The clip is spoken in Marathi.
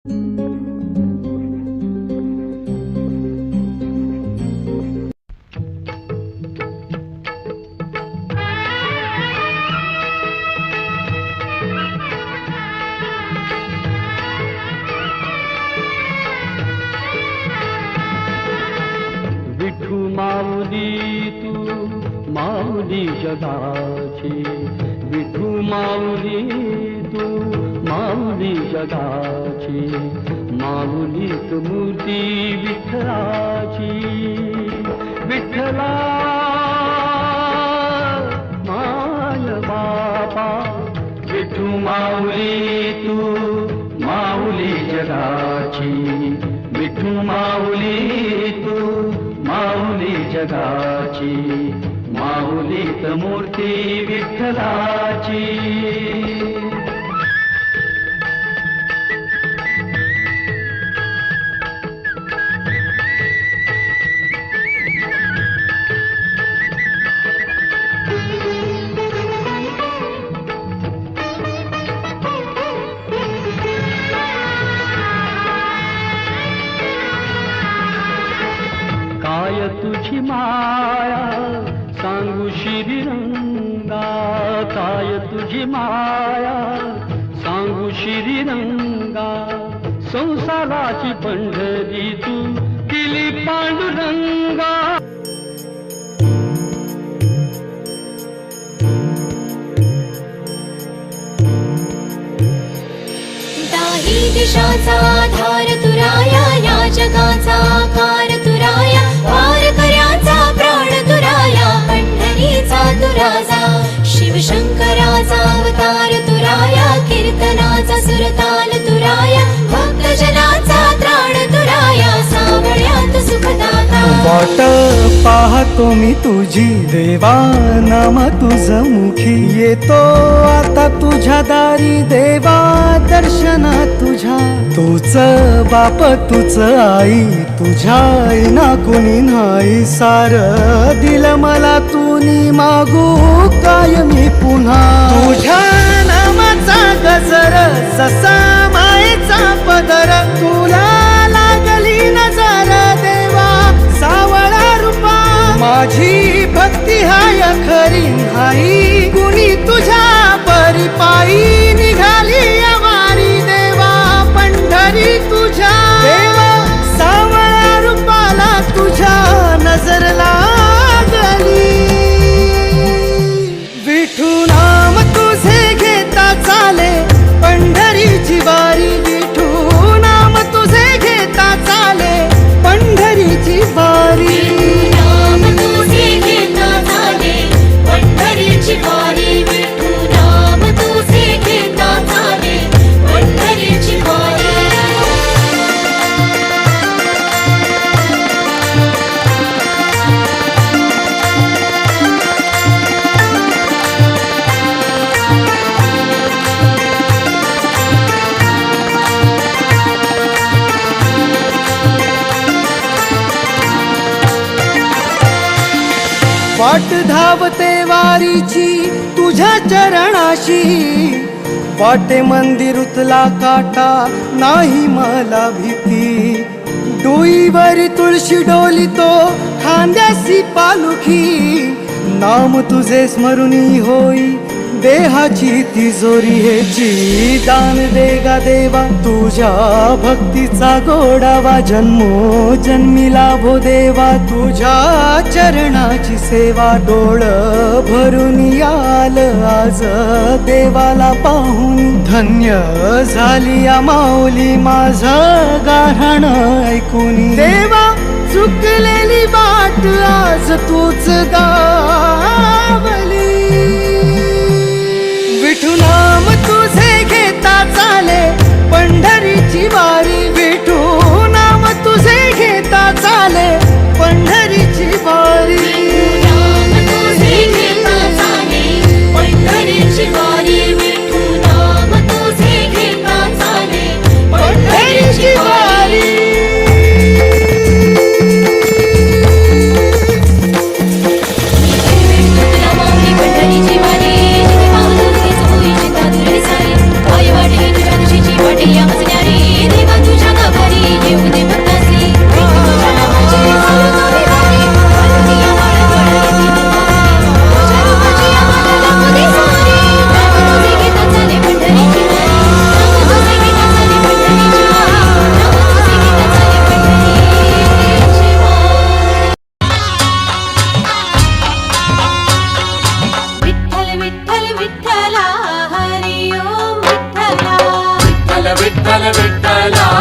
विठू माऊली तू माऊली जगाची, विठू माऊली तू माऊली जगाची, माऊलीत मूर्ती विठ्ठलाची. विठ्ठला माय बापा, विठू माऊली तू माऊली जगाची, विठू माऊली तू माऊली जगाची, माऊलीत मूर्ती विठ्ठलाची. काय तुझी माया सांगू श्रीरंगा, काय तुझी माया सांगू श्रीरंगा, संसाराची पंढरी तू दिली पांडुरंगा. दाही दिशाचा आधार तुराया, या जगाचा आकार तुराया, वारकऱ्याचा प्राण तुराया, पंढरीचा तुराजा, शिवशंकराचा अवतार तुराया, कीर्तनाचा सुरताल तुराया, भक्तजनाचा त्राण तुराया, सावळ्यात सुखदाता. वाट पाहतो मी तुझी देवा, नाम तुझ मुखी येतो आता तुझ्या दारी देवा, दर्शना तुझ्या. तूच बाप तूच आई, तुझ्या ना कुणी नाही, सार दिल मला तूनी मागू काय मी पुन्हा. तुझ्या नामाचा गजर जसा मायेचा पदर, तुला लागली नजर देवा सावळा रूपा. माझी भक्ती हाय खरी नाही कुणी तुझ्या परिपायी, निघाली वारी देवा पंढरी तुझ्या. देवा सावळ्या रूपाला तुझ्या नजर लागली. विठू नाम तुझे घेता चाले पंढरीची वारी, विठू नाम तुझे घेता चाले पंढरीची वारी. नाम तुझे घेता चाले पंढरीची वारी, विठू नाम तुझे घेता चाले पंढरीची वारी. वाट धावते वारीची तुझ्या चरणाशी, वाटे मंदिरुतला काटा नाही मला भीती. डोईवरी तुळशी डोलितो खांद्यासी पालुखी, नाम तुझे स्मरुनी होई देहाची तिजोरी हेची. दान देगा देवा तुझ्या भक्तीचा गोडावा, जन्मो जन्मी लाभो देवा तुझ्या चरणाची सेवा. डोळ भरून आल आज देवाला पाहून, धन्य झाली या माऊली माझं गाऱ्हाण ऐकून. देवा चुकलेली वाट आज तूच गावली. विठू नाम तुझे घेता चाले पंढरीची वारी, विठू नाम तुझे घेता चाले पंढरीची वारी. नाम तुझे घेता चाले पंढरीची वारी, विठू नाम तुझे घेता चाले पंढरीची वारी. पंढरीची वारी, जिथे पावलं तिथेच होई चिंता दूर सारी, पाय वाटे तुझ्या दिशेची वाटे या मजल्यारी. विठ्ठल विठ्ठला